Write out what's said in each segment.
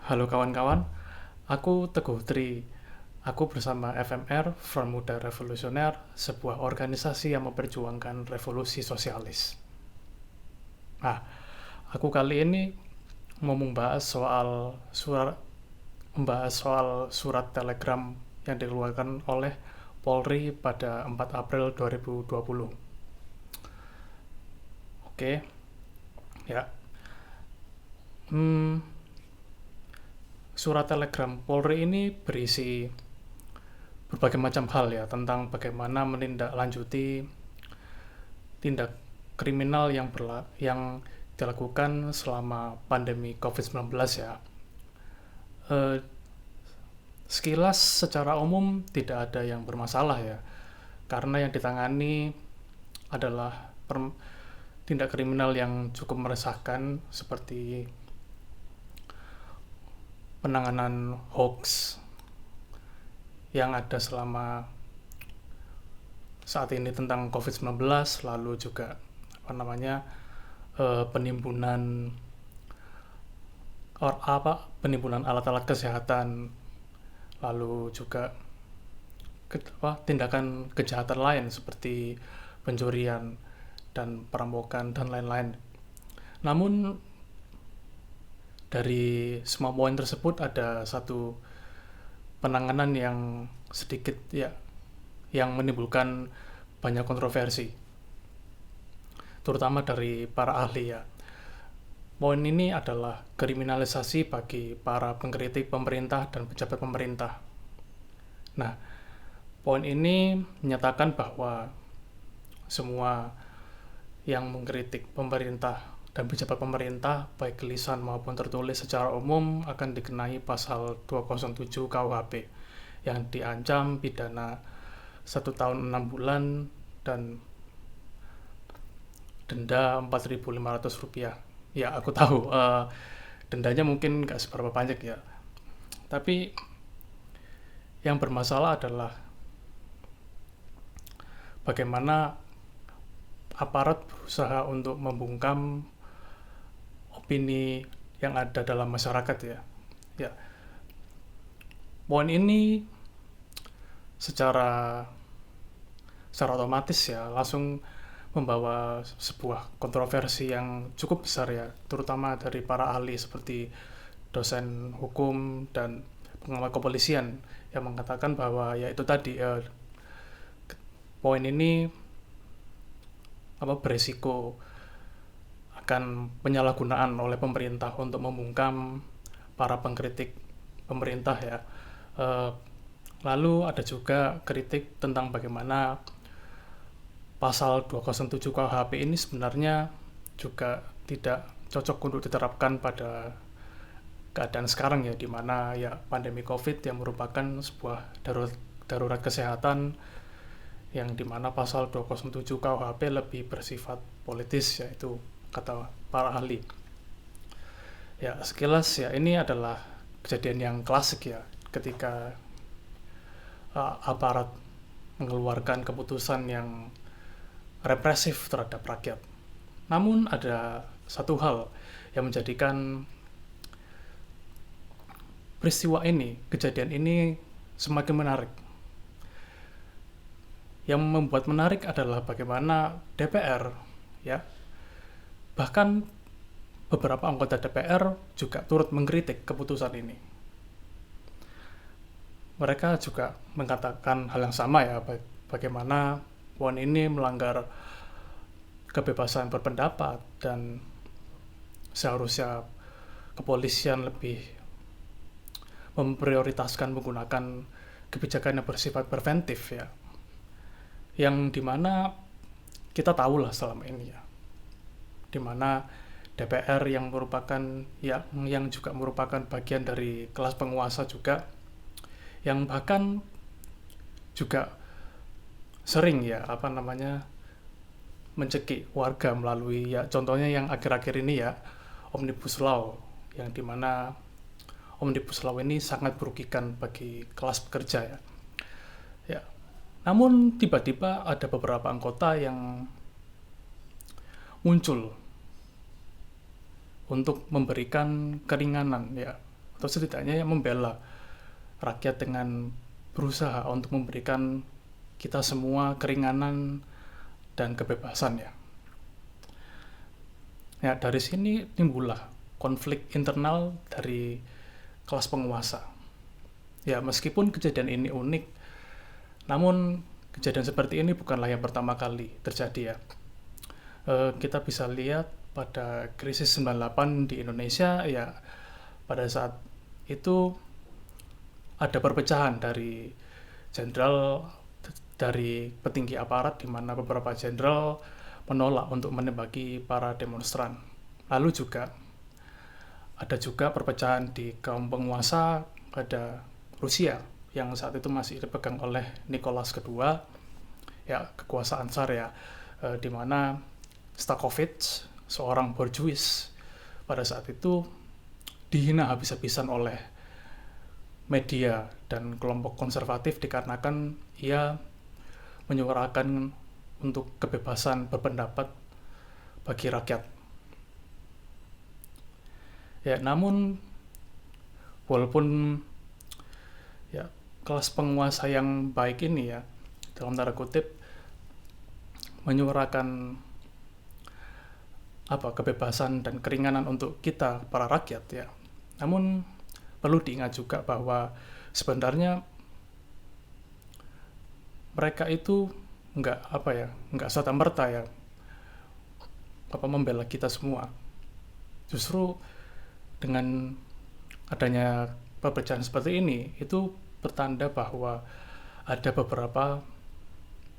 Halo kawan-kawan, aku Teguh Tri. Aku bersama FMR, Front Muda Revolusioner, sebuah organisasi yang memperjuangkan revolusi sosialis. Nah, aku kali ini mau membahas soal surat telegram yang dikeluarkan oleh Polri pada 4 April 2020. Oke, ya. Hmm, Surat telegram Polri ini berisi berbagai macam hal ya tentang bagaimana menindaklanjuti tindak kriminal yang dilakukan selama pandemi COVID-19 ya. Eh, Sekilas secara umum tidak ada yang bermasalah ya, karena yang ditangani adalah tindak kriminal yang cukup meresahkan seperti penanganan hoax yang ada selama saat ini tentang COVID-19, lalu juga penimbunan penimbunan alat-alat kesehatan, lalu juga tindakan kejahatan lain seperti pencurian dan perampokan dan lain-lain. Namun dari semua poin tersebut ada satu penanganan yang sedikit ya yang menimbulkan banyak kontroversi, terutama dari para ahli ya. Poin ini adalah kriminalisasi bagi para pengkritik pemerintah dan pejabat pemerintah. Nah, poin ini menyatakan bahwa semua yang mengkritik pemerintah dan pejabat pemerintah, baik lisan maupun tertulis secara umum, akan dikenai pasal 207 KUHP yang diancam pidana 1 tahun 6 bulan dan denda Rp4.500. Ya, aku tahu dendanya mungkin nggak seberapa banyak ya. Tapi yang bermasalah adalah bagaimana aparat berusaha untuk membungkam opini yang ada dalam masyarakat ya. Ya, poin ini secara otomatis ya langsung membawa sebuah kontroversi yang cukup besar ya, terutama dari para ahli seperti dosen hukum dan pengamat kepolisian yang mengatakan bahwa ya itu tadi poin ini beresiko akan penyalahgunaan oleh pemerintah untuk membungkam para pengkritik pemerintah ya. Eh, Lalu ada juga kritik tentang bagaimana pasal 207 KUHP ini sebenarnya juga tidak cocok untuk diterapkan pada keadaan sekarang ya, di mana ya pandemi Covid yang merupakan sebuah darurat kesehatan yang dimana pasal 207 KUHP lebih bersifat politis, yaitu kata para ahli. Ya, sekilas ya ini adalah kejadian yang klasik ya, ketika aparat mengeluarkan keputusan yang represif terhadap rakyat. Namun ada satu hal yang menjadikan kejadian ini semakin menarik. Yang membuat menarik adalah bagaimana DPR ya, bahkan beberapa anggota DPR juga turut mengkritik keputusan ini. Mereka juga mengatakan hal yang sama ya, bagaimana poin ini melanggar kebebasan berpendapat dan seharusnya kepolisian lebih memprioritaskan menggunakan kebijakan yang bersifat preventif ya, yang dimana kita tahu lah selama ini ya, dimana DPR yang merupakan yang juga merupakan bagian dari kelas penguasa juga, yang bahkan juga sering ya mencekik warga melalui ya contohnya yang akhir-akhir ini ya, Omnibus Law, yang dimana Omnibus Law ini sangat merugikan bagi kelas pekerja ya. Ya. Namun tiba-tiba ada beberapa anggota yang muncul untuk memberikan keringanan ya, atau setidaknya yang membela rakyat dengan berusaha untuk memberikan kita semua keringanan dan kebebasan ya. Ya, dari sini timbullah konflik internal dari kelas penguasa. Ya, meskipun kejadian ini unik, namun kejadian seperti ini bukanlah yang pertama kali terjadi ya. Kita bisa lihat pada krisis 98 di Indonesia ya, pada saat itu ada perpecahan dari jenderal, dari petinggi aparat, di mana beberapa jenderal menolak untuk menembaki para demonstran. Lalu juga ada juga perpecahan di kaum penguasa pada Rusia yang saat itu masih dipegang oleh Nicholas II, ya kekuasaan tsar ya, di mana Stakovich, seorang borjuis pada saat itu dihina habis-habisan oleh media dan kelompok konservatif dikarenakan ia menyuarakan untuk kebebasan berpendapat bagi rakyat. Ya, namun walaupun ya kelas penguasa yang baik ini ya, dalam tanda kutip, menyuarakan kebebasan dan keringanan untuk kita para rakyat ya. Namun perlu diingat juga bahwa sebenarnya mereka itu nggak serta-merta ya membela kita semua. Justru dengan adanya perpecahan seperti ini, itu bertanda bahwa ada beberapa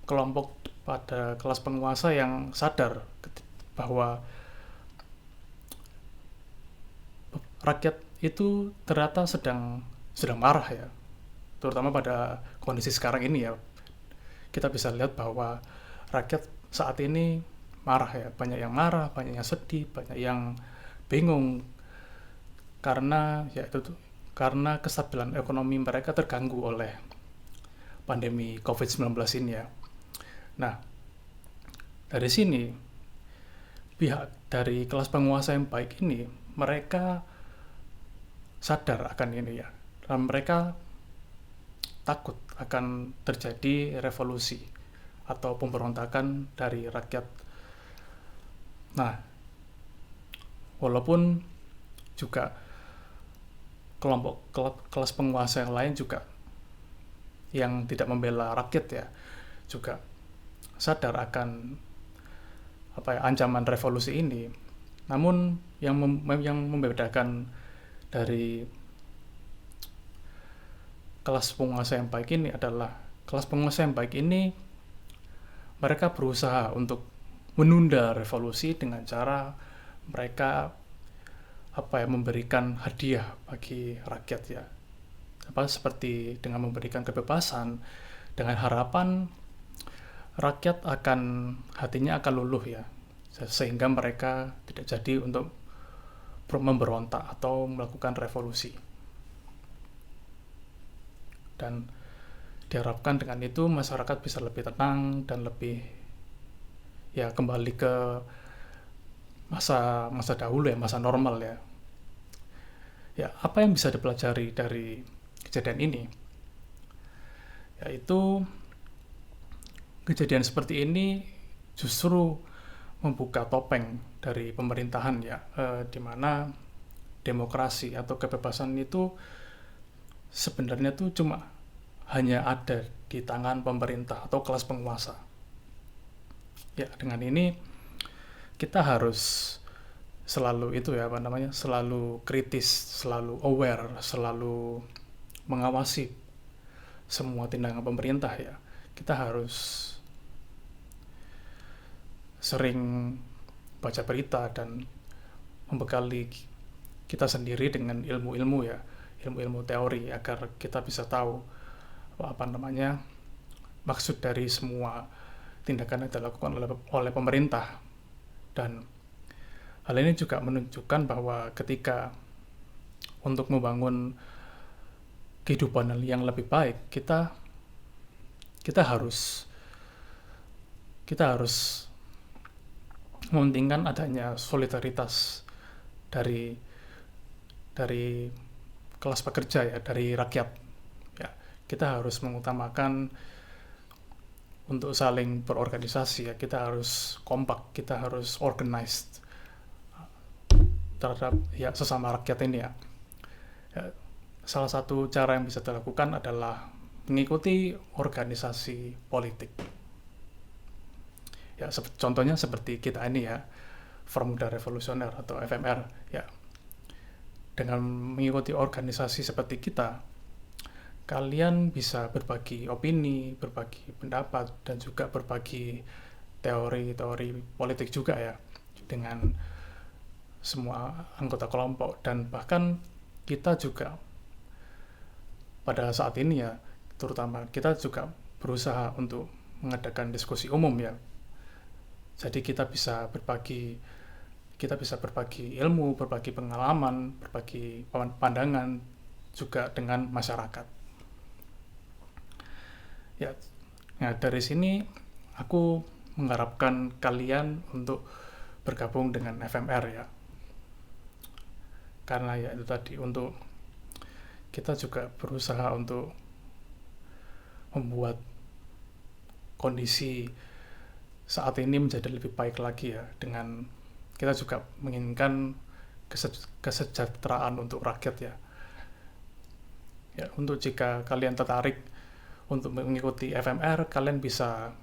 kelompok pada kelas penguasa yang sadar bahwa rakyat itu ternyata sedang marah ya, terutama pada kondisi sekarang ini ya. Kita bisa lihat bahwa rakyat saat ini marah ya, banyak yang marah, banyak yang sedih, banyak yang bingung karena karena kestabilan ekonomi mereka terganggu oleh pandemi COVID-19 ini ya. Nah, dari sini pihak dari kelas penguasa yang baik ini, mereka sadar akan ini ya, dan mereka takut akan terjadi revolusi atau pemberontakan dari rakyat. Nah, walaupun juga kelompok kelas penguasa yang lain juga yang tidak membela rakyat ya, juga sadar akan ancaman revolusi ini. Namun yang membedakan dari kelas penguasa yang baik ini adalah kelas penguasa yang baik ini mereka berusaha untuk menunda revolusi dengan cara mereka memberikan hadiah bagi rakyat ya, seperti dengan memberikan kebebasan dengan harapan rakyat hatinya akan luluh ya, sehingga mereka tidak jadi untuk memberontak atau melakukan revolusi. Dan diharapkan dengan itu masyarakat bisa lebih tenang dan lebih ya kembali ke masa dahulu ya, masa normal ya. Ya, apa yang bisa dipelajari dari kejadian ini? Yaitu kejadian seperti ini justru membuka topeng dari pemerintahan ya, di mana demokrasi atau kebebasan itu sebenarnya tuh cuma hanya ada di tangan pemerintah atau kelas penguasa. Ya, dengan ini kita harus selalu selalu kritis, selalu aware, selalu mengawasi semua tindakan pemerintah ya. Kita harus sering baca berita dan membekali kita sendiri dengan ilmu-ilmu ya, ilmu-ilmu teori agar kita bisa tahu maksud dari semua tindakan yang dilakukan oleh pemerintah. Dan hal ini juga menunjukkan bahwa ketika untuk membangun kehidupan yang lebih baik, kita harus mementingkan adanya solidaritas dari kelas pekerja ya, dari rakyat ya. Kita harus mengutamakan untuk saling berorganisasi ya, kita harus kompak, kita harus organized terhadap ya sesama rakyat ini ya. Ya, salah satu cara yang bisa dilakukan adalah mengikuti organisasi politik. Ya, contohnya seperti kita ini ya, Front Muda Revolusioner atau FMR ya. Dengan mengikuti organisasi seperti kita, kalian bisa berbagi opini, berbagi pendapat, dan juga berbagi teori-teori politik juga ya dengan semua anggota kelompok. Dan bahkan kita juga pada saat ini ya, terutama kita juga berusaha untuk mengadakan diskusi umum ya. Jadi kita bisa berbagi ilmu, berbagi pengalaman, berbagi pandangan juga dengan masyarakat. Ya, nah dari sini aku mengharapkan kalian untuk bergabung dengan FMR ya. Karena ya itu tadi, untuk kita juga berusaha untuk membuat kondisi saat ini menjadi lebih baik lagi ya, dengan kita juga menginginkan kesejahteraan untuk rakyat ya. Ya, untuk jika kalian tertarik untuk mengikuti FMR, kalian bisa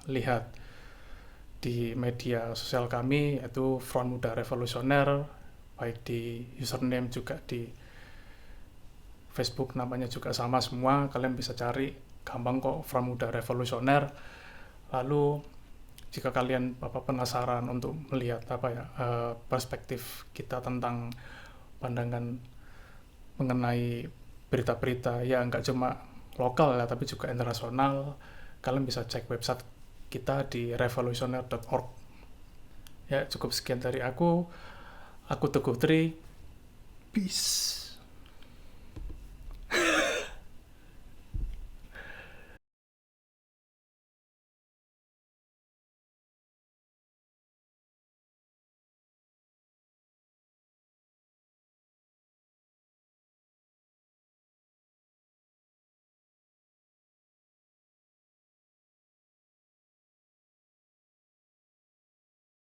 lihat di media sosial kami, yaitu Front Muda Revolusioner, baik di username juga di Facebook, namanya juga sama semua, kalian bisa cari, gampang kok, Front Muda Revolusioner. Lalu jika kalian penasaran untuk melihat perspektif kita tentang pandangan mengenai berita-berita ya, nggak cuma lokal ya, tapi juga internasional, kalian bisa cek website kita di revolusioner.org. Ya, cukup sekian dari aku Teguh Tri. Peace.